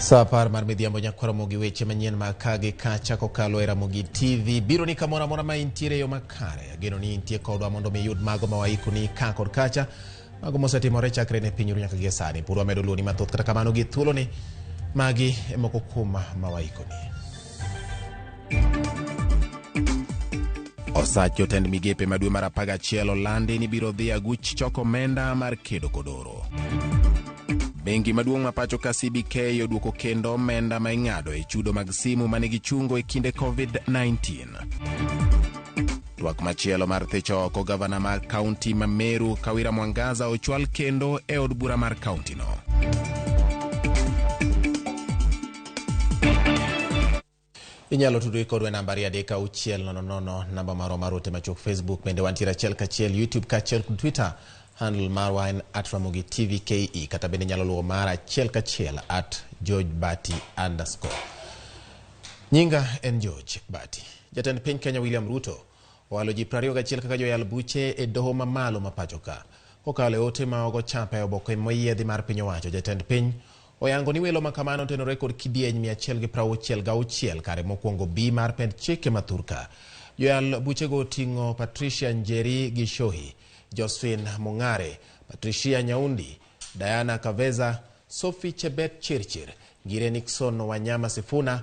Sapar mar midhiambo nyakwaromogi weche manyien makage kacha kokalo e RAMOGI TV biro ni kamora mora ma intiere yo makare. Ageno ni intie kodwa mondo miyud mago mawaiko ni ka kod kacha mago mosetimore chakre ne piny nyaka gi sani. Purwa medo luoni mathoth kata kamano gi thuolo ni magi moko kuom mawaiko ni. Osach jotend migepe madwe mar 11 olandi ni biro dhi aguch choko omenda mar kedo kodoro. Bengi maduong' ma pacho ka CBK oduoko kendo omenda ma ing'ado e chudo mag simu mane gichungo e kinde COVID-19. Twak machielo mar thicho oko gavana mar kaunti ma Meru Kawira Mwangaza ochwal kendo e od bura mar kaunti no. Inyalo tudri kodwa namba 36000 namba maro marote machok Facebook bende wantiere achiel kachiel YouTube kachiel Twitter handle marwa en @RAMOGI TV KE kata bende nyalo luwo mara achiel kachiel @GeorgeBati_. Nyinga en George Bati. Jatend piny Kenya William Ruto owalo ji 21 kaka joyal buche e doho mamalo ma pacho ka. Kokalo e ote ma ogo chapa e oboke moyiedhi mar piny owacho, jatend piny oyango ni welo makamano tenore kod kidieny 166 kare mokwongo B mar pend chike mathurka. Joyal buche go ting'o Patricia Njeri Gishohi, Josephine Mungare, Patricia Nyaundi, Diana Kaveza, Sophie Chebet Chirchir, Gire Nixon Wanyama Sifuna,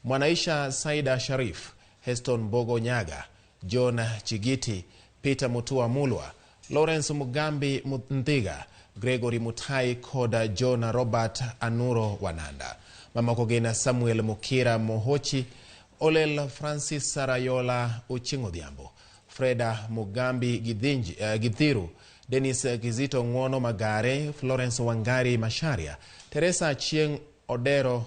Mwanaisha Saida Sharif, Heston Bogo Nyaga, John Chigiti, Peter Mutua Mulwa, Lawrence Mugambi Muthiga, Gregory Mutai koda John Robert Anuro Wananda. Mamoko gina Samuel Mukira Mohochi, Olel Francis Sarayola Uchingodhiambo, Freda Mugambi Githiru, Dennis Kizito Ngono Magare, Florence Wangari Masharia, Teresa Achieng Odera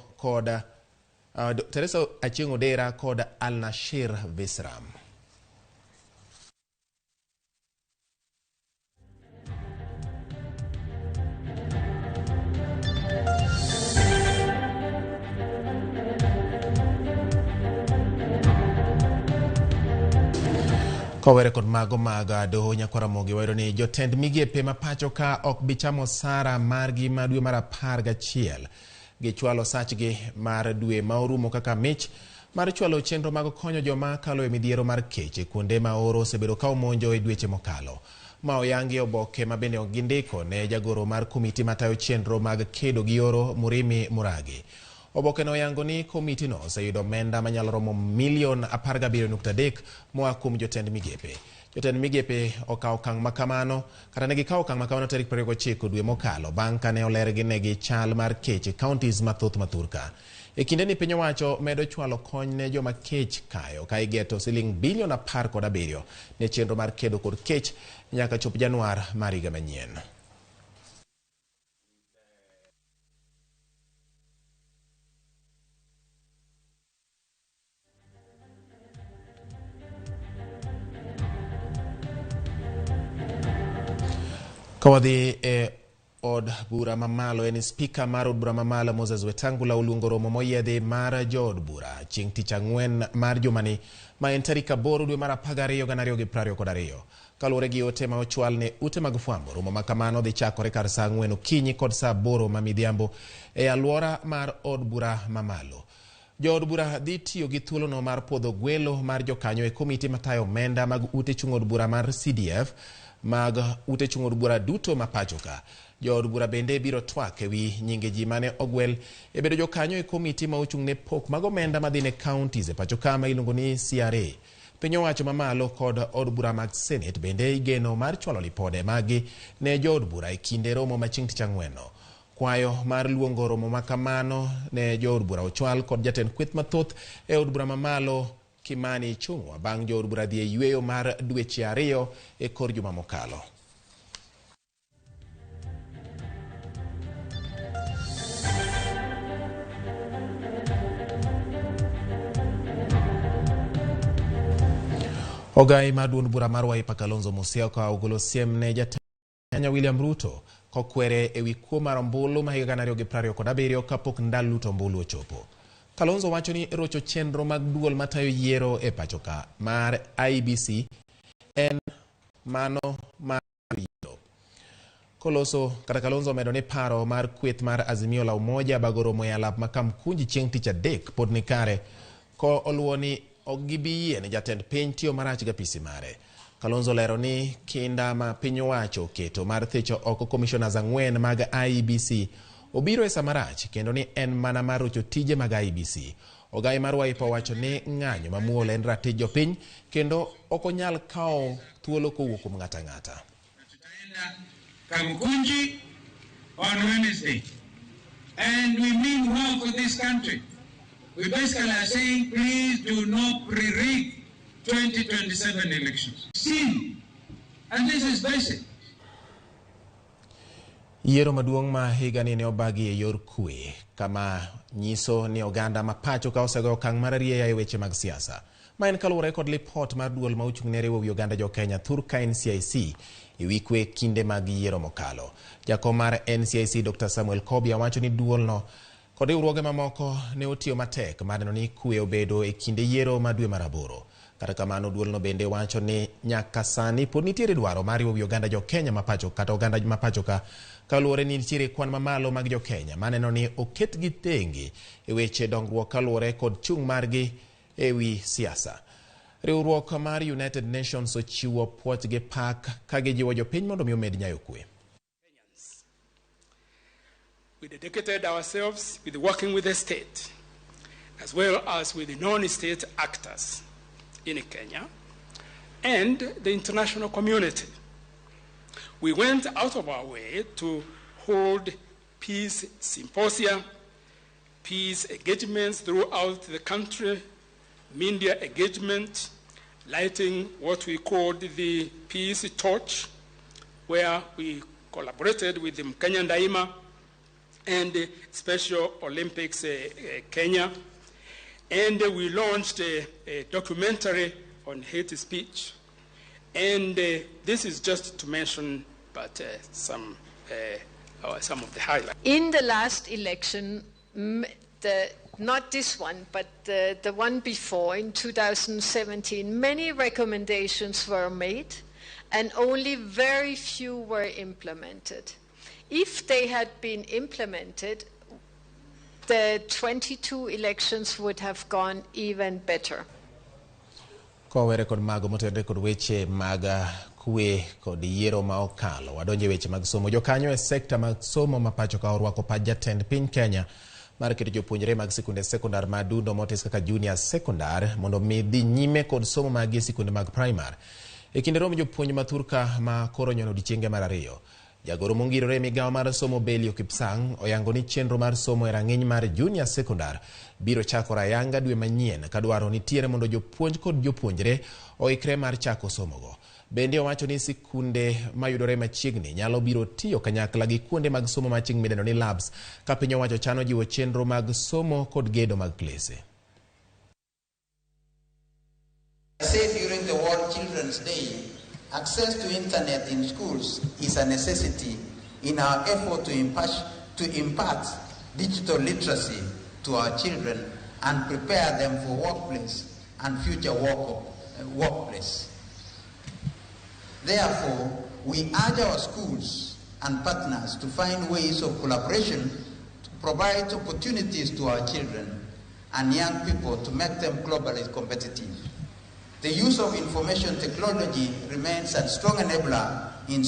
koda Al-Nashir Visram. Kowere kod mago maga doho nyakwaromogi wayro ni jotend migepe ma pacho ka ok bichamo sara margi madwe mar 11 gichwalo sachgi mar dwe ma orumo kaka mich mar chwalo chenro mag konyo joma kalo e midhiero mar kech kuonde ma oro osebedo ka omonjo e dweche mokalo. Ma oyangi oboke ma bende gindiko ne jagoro mar komiti matayo chenro mag kedo gi oro Murimi Muragi. Oboke no yango ni komiti no oseyudo omenda manyalo romo $17.3 moa kuom jotend migepe. Jotend migepe okawo okang' makamano kata ne gikawo okang' makamano tarik 29 dwe mokalo bang' kane olergi negi chal mar kech counties mathoth mathurka. E kinde ni piny owacho medo chwalo kony ne joma kech kayo ka igeto $10 bilion ne chenro mar kedo kod kech nyaka chop Januar mar higa manyien. Kawadhi e od bura mamalo en speaker mar od bura mamalo Moses Wetangula uluongo romo moyiedhi mar jood bura chieng' tich ang'wen mar jumani ma en tarik 8 dwe mar 12 2022. Kaluwore gi ote ma ochwal ne ute mag fwambo, romo makamano dhi chakore kar saa 4 okinyi kod saa 8 ma midhiambo e alwora mar od bura mamalo. Jood bura dhi tiyo gi thuolo no mar podho gwelo mar jokanyo e komiti matayo omenda mag ute chung od bura mar CDF mag ute chung od bura duto ma pacho ka. Jood bura bende biro twak ewi nyinge ji mane ogwel e bedo jokanyo e komiti ma ochung' ne pok mag omenda madhi ne counties e pacho ka ma iluongo ni CRA. Piny owacho mamalo kod od bura mag Senate bende igeno mar chwalo lipode magi ne jood bura e kinde romo ma chieng' tich ang'wen no. Kwayo mar luongo romo makamano ne jood bura ochwal kod jatend kweth mathoth e od bura mamalo Kimani Chungwa bang' jood bura dhi e yweyo mar dweche 2 e kor juma mokalo. Ogai mar duond bura mar Wiper Kalonzo Musyoka ogolo siem ne jatend Kenya William Ruto kokwere ewi kuo mar ombulu ma higa 2027 kapok ndalo to ombulu ochopo. Kalonzo wacho ni rocho chenro mag duol matayo yiero e pacho ka mar IBC en mano mar yiero. Koloso kata Kalonzo medo ni paro mar kweth mar Azimio la Umoja bagoromo ya lap makam kunji chieng' tich adek pod ni kare ko oluwo ni ogibiyie ni jatend piny tiyo marach gapisi mare. Kalonzo lero ni kinda ma piny owacho keto mar thicho oko commissioners ang'wen mag IEBC obiro e samarach kendo ni en mana mar rocho tije mag IEBC. Ogai mar Wiper wacho ni ng'anyo mamuol en ratich jopiny kendo ok onyal kawo thuolo kowuok kuom ng'ata ng'ata. Kamkunji on Wednesday, and we mean well for this country. We basically are saying, please do not pre-rig 2027 elections. Sin, and this is basic. Yiero maduong' ma higani ne obagi e yor kwe kama nyiso ni oganda mapacho ka osego okang' mar rieya e weche mag siasa. Ma en kaluwore kod lipot mar duol ma ochung' ne riwo wi oganda jo Kenya Thurka NCIC e wi kwe kinde mag yiero mokalo. Jakom mar NCIC Dr. Samuel Kobia wacho ni duolno kod riwruoge mamoko ne otiyo matek mar neno ni kwe obedo e kinde yiero ma dwe mar aboro. Kata kamano duolno bende wacho ni nyaka sani pod nitiere dwaro mar riwo wi oganda jo Kenya mapacho kata oganda mapacho ka kaluwore ni nitiere kwan mamalo mag jo Kenya maneno ni oketgi tenge e weche dongruok kaluwore kod chung' margi e wi siasa. Riwruok mar United Nations ochiwo puoch gi pak ka gijiwo jopiny mondo mi omed nyayo kwe. We dedicated ourselves with working with the state as well as with the non-state actors in Kenya and the international community. We went out of our way to hold peace symposia, peace engagements throughout the country, media engagement, lighting what we called the peace torch, where we collaborated with the Kenyan Daima and the Special Olympics Kenya. And we launched a documentary on hate speech. And this is just to mention but some of the highlights. In the last election, not this one, but the one before, in 2017, many recommendations were made and only very few were implemented. If they had been implemented, the 22 elections would have gone even better. Kowere kod mago motende kod weche mag kwe kod yiero ma okalo wadonje weche mag somo. Jokanyo e sekta mag somo mapacho ka orwako pa jatend piny Kenya mar keto jopuonjre mag sikunde sekondar madundo motis kaka junior sekondar mondo mi dhi nyime kod somo mag sikunde mag primary. E kinde romo jopuonj ma Thurka ma koro nyono odiechienge mar ariyo. Jagoro mongirore migawo mar somo Belio Kipsang oyango ni chenro mar somo e rang'iny mar junior sekondar biro chako ayanga dwe manyien ka dwaro nitiere mondo jopuonj kod jopuonjre oikre mar chako somogo. Bende owacho ni sikunde mayudore machiegni nyalo biro tiyo kanyakla gi kuonde mag somo machiegni midendo ni labs ka piny owacho chano jiwo chenro mag somo kod gedo mag klese. I said during the World Children's Day, access to internet in schools is a necessity in our effort to impart digital literacy to our children and prepare them for workplace and future workplace. Therefore, we urge our schools and partners to find ways of collaboration to provide opportunities to our children and young people to make them globally competitive. The use of information technology remains a strong enabler in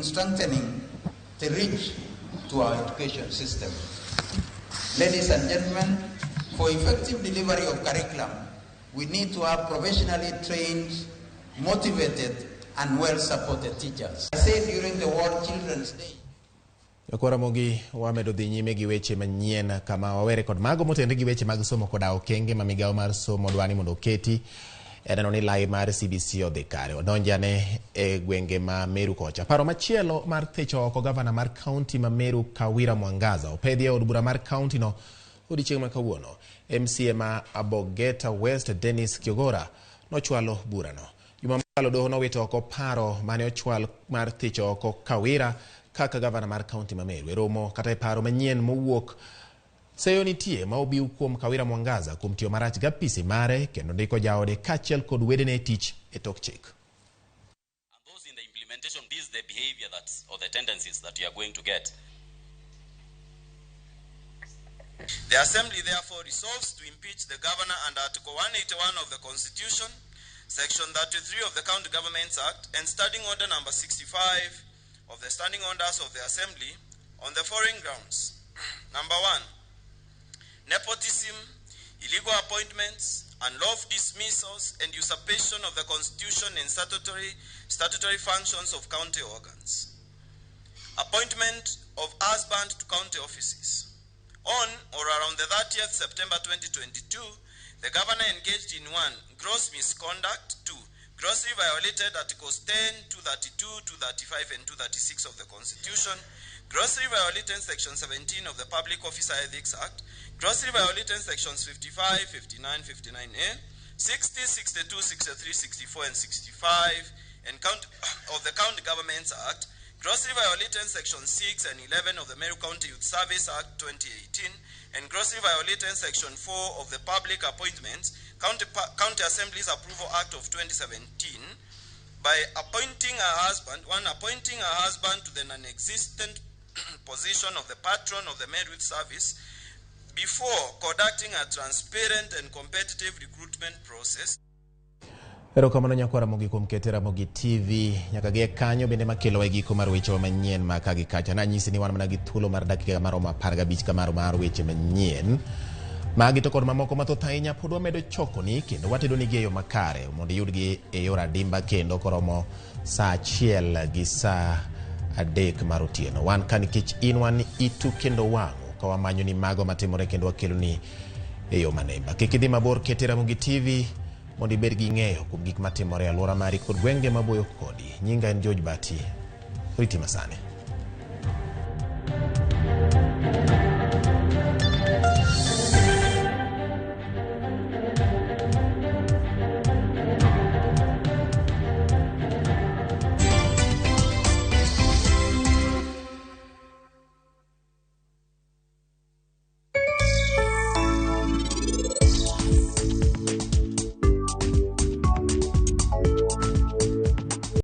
strengthening the reach to our education system. Ladies and gentlemen, for effective delivery of curriculum, we need to have professionally trained, motivated, and well-supported teachers. I said during the World Children's Day. Yakora mogi wamedo dhi nyime gi weche manyien kama wawere kod mago motende gi weche mag somo koda okenge ma migawo mar somo dwani mondo keti eneno ni lai mar CBC odhi kare odonjane e gwenge ma Meru kocha. Paro machielo mar thicho oko gavana mar kaunti ma Meru Kawira Mwangaza opedhi e od bura mar kaunti no odiechieng' ma kawuono. MCA ma Abogeta West Dennis Kiogora nochwalo burano. Juma mokalo doho nowito oko paro mane ochwal mar thicho oko Kawira kaka gavana mar kaunti ma Meru. Romo kata e paro manyien mowuok seyo nitie ma obiu kuom Kawira Mwangaza kuom tiyo marach gapisi mare kendo ndiko jaode kachiel kod wedene tich e tok chik. And those in the implementation, this is the behavior or the tendencies that you are going to get. The Assembly therefore resolves to impeach the Governor under Article 181 of the Constitution, Section 33 of the County Governments Act, and Standing Order number 65 of the Standing Orders of the Assembly on the following grounds. Number 1, nepotism, illegal appointments, unlawful dismissals, and usurpation of the Constitution and statutory functions of county organs. Appointment of husband to county offices. On or around the 30th September 2022, the Governor engaged in 1, gross misconduct, 2, grossly violated Articles 10, 232, 235, and 236 of the Constitution, grossly violated Section 17 of the Public Officer Ethics Act, grossly violated Sections 55, 59, 59A, 60, 62, 63, 64, and 65 and of the County Governments Act, grossly violated Section 6 and 11 of the Meru County Youth Service Act 2018, and grossly violated Section 4 of the Public Appointments County Assembly's Approval Act of 2017 by appointing a husband to the non-existent position of the patron of the Meru Youth Service before conducting a transparent and competitive recruitment process. Erokamano nyakwara Ramogi kuom keto Ramogi TV nyaka gie kanyo bende makelo e giko mar weche manyien ma kagi kacha na nyisi ni wan mana gi thuolo mar dakika maromo 15 kamaro mar weche manyien magi to kod mamoko mathoth ahinya pod wamedo chokoni kendo watedo ni gi e yo makare mondo iyudgi e yor adimba kendo koromo saa 1 gi saa 3 mar otieno. Wan ka nikech in wan itu kendo wang'o ka wamanyo ni mago matimore kendo wakelo ni e yo manemba. Kik idhi mabor, kete Ramogi TV mondo ibed gi ng'eyo kuom gik matimore e alwora mari kod gwenge maboyo kodi. Nyinga en George Bati. Riti masane.